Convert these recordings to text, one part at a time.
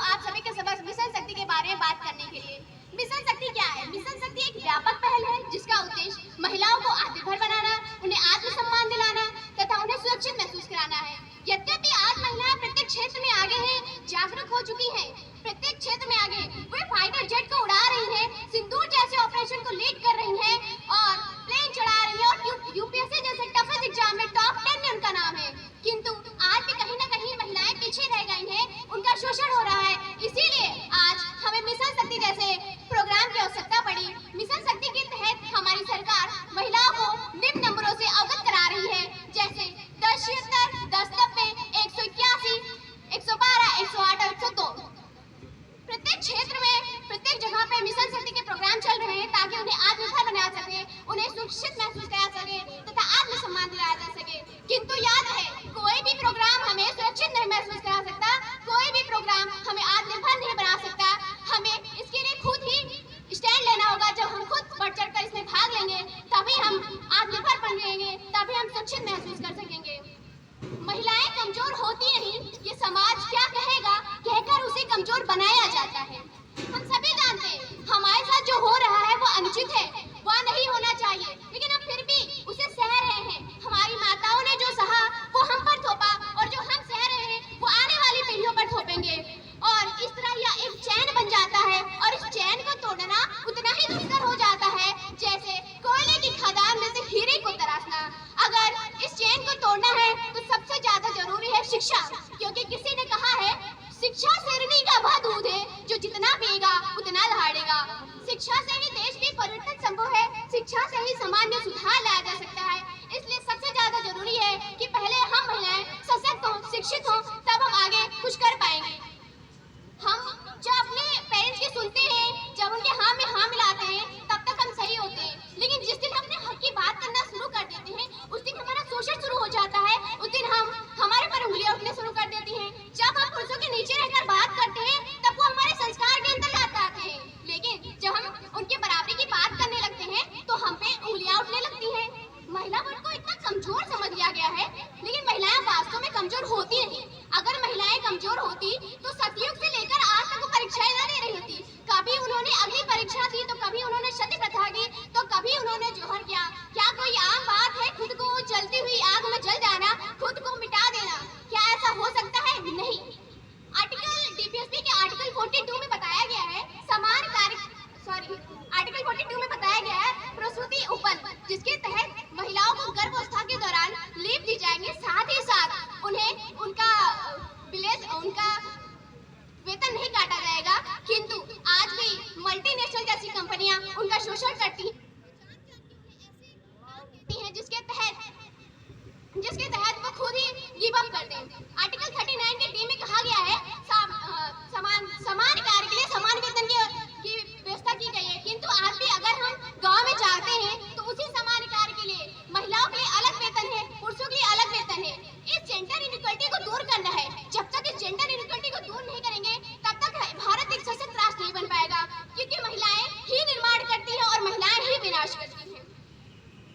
आप सभी के समक्ष मिशन शक्ति के बारे में बात करने के लिए। मिशन शक्ति क्या है? मिशन शक्ति एक व्यापक पहल है जिसका उद्देश्य महिलाओं को आत्मनिर्भर बनाना, उन्हें आत्मसम्मान दिलाना तथा उन्हें सुरक्षित महसूस कराना है। यद्यपि आज महिलाएं प्रत्येक क्षेत्र में आगे हैं, जागरूक हो चुकी हैं, प्रत्येक क्षेत्र में आगे, वे फाइटर जेट को उड़ा रही हैं, सिंदूर जैसे ऑपरेशन को लीड कर रही हैं और प्लेन चढ़ा रही हैं और यूपीएससी जैसे टफेस्ट एग्जाम में टॉप 10 में उनका नाम है। किंतु आज भी कहीं न कहीं महिलाएं पीछे रह गई हैं, उनका शोषण हो रहा है। इसीलिए आज हमें मिशन शक्ति जैसे प्रोग्राम की आवश्यकता पड़ी। मिशन शक्ति के तहत हमारी सरकार महिलाओं को निम्न नंबरों से अवगत करा रही है, जैसे 1076, 1090, 181, 112, 108 और 102। प्रत्येक क्षेत्र में, प्रत्येक जगह पे मिशन शक्ति के प्रोग्राम चल रहे हैं ताकि उन्हें आत्मनिर्भर बनाया सके, उन्हें सुरक्षित महसूस कराया सके तथा आत्मसम्मान दिलाया जा सके। किंतु याद रहे, कोई भी प्रोग्राम हमें सुरक्षित नहीं महसूस करा सकता, कोई भी प्रोग्राम हमें आत्मनिर्भर नहीं बना सकता। हमें इसके लिए खुद ही स्टैंड लेना होगा। जब हम खुद बढ़ चढ़ कर इसमें भाग लेंगे तभी हम आत्मनिर्भर बन जाएंगे, तभी हम सुरक्षित महसूस कर सकेंगे। महिलाएं कमजोर होती नहीं, ये समाज क्या कहेगा कहकर उसे कमजोर बनाया जाता है। हम सभी जानते हैं हमारे साथ जो हो रहा है वो अनुचित है, वह नहीं होना चाहिए, लेकिन हम फिर भी उसे सह रहे हैं। हमारी माताओं ने जो सहा वो हम पर थोपा और जो हम सह रहे हैं वो आने वाली पीढ़ियों पर थोपेंगे और इस तरह यह एक चैन बन जाता है और इस चैन को तोड़ना उतना ही दुष्कर हो जाता है जैसे कोयले की खदान में से हीरे को तराशना। अगर इस चैन को तोड़ना है तो सबसे ज्यादा जरूरी है शिक्षा, क्योंकि किसी ने कहा है शिक्षा शेरनी का वह दूध है जो जितना पिएगा उतना दहाड़ेगा। शिक्षा से ही देश की परिवर्तन संभव है, शिक्षा से ही समाज में सुधार लाया जा सकता है। इसलिए सबसे ज्यादा जरूरी है कि पहले हम महिलाएं सशक्त हों, शिक्षित हों, तब हम आगे कुछ कर पाएंगे। हम जब अपने पेरेंट्स की सुनते हैं, जब उनके हाँ में हाँ मिलाते हैं, तब तक हम सही होते हैं, लेकिन जिस दिन हम अपने हक की बात करना शुरू कर देते हैं उस दिन हमारा शोषण शुरू हो जाता है, उस दिन हम हमारे पर उंगलियां उठने शुरू कर देती हैं। जब हम पुरुषों के नीचे रहकर बात करते हैं तब वो हमारे संस्कार के अंतर्गत आते हैं, लेकिन जब हम उनके बराबरी की बात करने लगते हैं तो हम पे उंगलियां उठने लगती हैं। महिला वर्ग को इतना कमजोर समझ लिया गया है, लेकिन महिलाएं वास्तव में कमजोर होती नहीं। अगर महिलाएं कमजोर होती तो सतयुग से लेकर आज तक वो परीक्षाएं न दे रही होती। कभी उन्होंने अग्नि परीक्षा दी तो कभी उन्होंने सती प्रथा की तो कभी उन्होंने जोहर किया। क्या कोई आम बात है खुद को जलती हुई आग में जल जाना, खुद को मिटा देना? क्या ऐसा हो सकता है? नहीं। आर्टिकल डीपीएसपी के आर्टिकल 42 में बताया गया है आर्टिकल 42 में बताया गया है प्रसूति उपन, जिसके तहत महिलाओं को गर्भावस्था के दौरान लीव दी जाएंगे, साथ ही साथ उन्हें उनका वेतन नहीं काटा जाएगा। किंतु आज भी मल्टीनेशनल जैसी कंपनियां उनका शोषण करती हैं, जिसके तहत वो खुद ही गिव अप कर दें। आर्टिकल 39 के डी में कहा गया है समान कार्य के लिए समान वेतन की व्यवस्था की गई है, किंतु आज भी अगर हम गांव में जाते हैं तो उसी समान कार्य के लिए महिलाओं के लिए अलग वेतन है, पुरुषों के लिए अलग वेतन है। इस जेंडर इनइक्वालिटी को दूर करना है। जब तक इस जेंडर इनइक्वालिटी को दूर नहीं करेंगे तब तक भारत एक सशक्त राष्ट्र नहीं बन पाएगा, क्योंकि महिलाएं ही निर्माण करती हैं और महिलाएं ही विनाश करती हैं।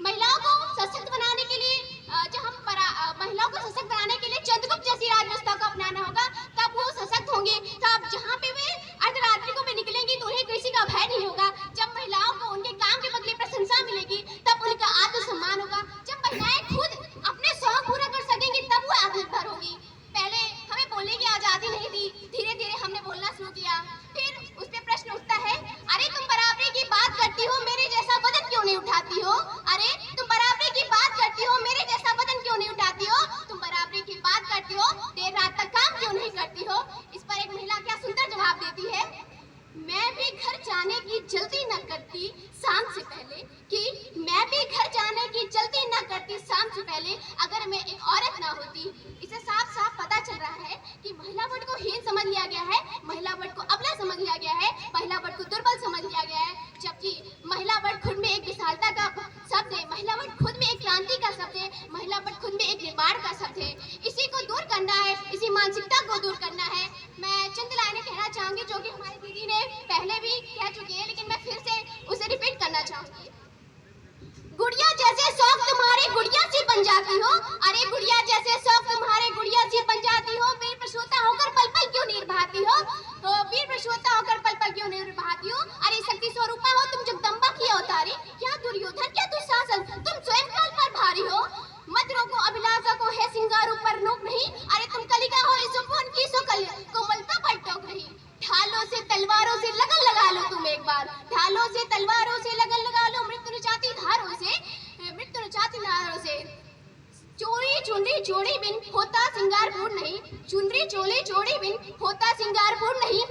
महिलाओं को सशक्त बनाने के लिए चंद्रगुप्त जैसी राजव्यवस्था को अपनाना होगा, तब वो सशक्त होंगे। तब जहाँ पे वे अर्धरात्रि को भी निकलेंगी तो उन्हें किसी का भय नहीं होगा। जब महिलाओं को उनके काम के बदले प्रशंसा मिलेगी तब उनका आत्मसम्मान होगा। जब महिलाएं खुद अपने शौक पूरा कर सकेंगी तब वो आत्मनिर्भर होगी। पहले हमें बोलने की आजादी नहीं थी, धीरे धीरे हमने बोलना शुरू किया। फिर उस पे प्रश्न उठता है, अरे तुम बराबरी की बात करती हो, मेरे जैसा वजन क्यों नहीं उठाती हो? अरे तुम बराबरी की बात करती हो, मेरे जैसा वजन क्यों नहीं उठाती हो? तुम बराबरी की बात करती हो, देर रात तक काम क्यों नहीं करती हो? इस पर एक महिला क्या सुंदर जवाब देती है, मैं भी घर जाने की जल्दी न करती शाम से पहले, कि मैं भी घर जाने की जल्दी न करती शाम से पहले अगर मैं एक औरत ना होती। इसे साफ साफ पता चल रहा है कि महिला वर्ग को हीन समझ लिया गया है, महिला वर्ग को अबला समझ लिया गया है, महिला वर्ग को दुर्बल समझ लिया गया है, जबकि महिला वर्ग खुद में एक विशालता का शब्द है, महिला वर्ग खुद में एक क्रांति का शब्द है, महिला वर्ग खुद में एक निर्माण का शब्द है। इसी को दूर करना है, इसी मानसिकता को दूर करना है। मैं चंद लाइनें कहना चाहूंगी जो कि हमारी दीदी ने पहले भी कह चुकी है, लेकिन मैं फिर से उसे रिपीट करना चाहूंगी। गुड़िया जैसे शौक तुम्हारे गुड़िया सी बन जाती हो, अरे गुड़िया जैसे शौक तुम्हारे गुड़िया सी बन जाती हो, वीर प्रसूता होकर पल पल क्यों निर्भाती हो? चोली बिन होता सिंगारपुर नहीं, चुनरी चोली जोड़ी बिन होता सिंगारपुर नहीं।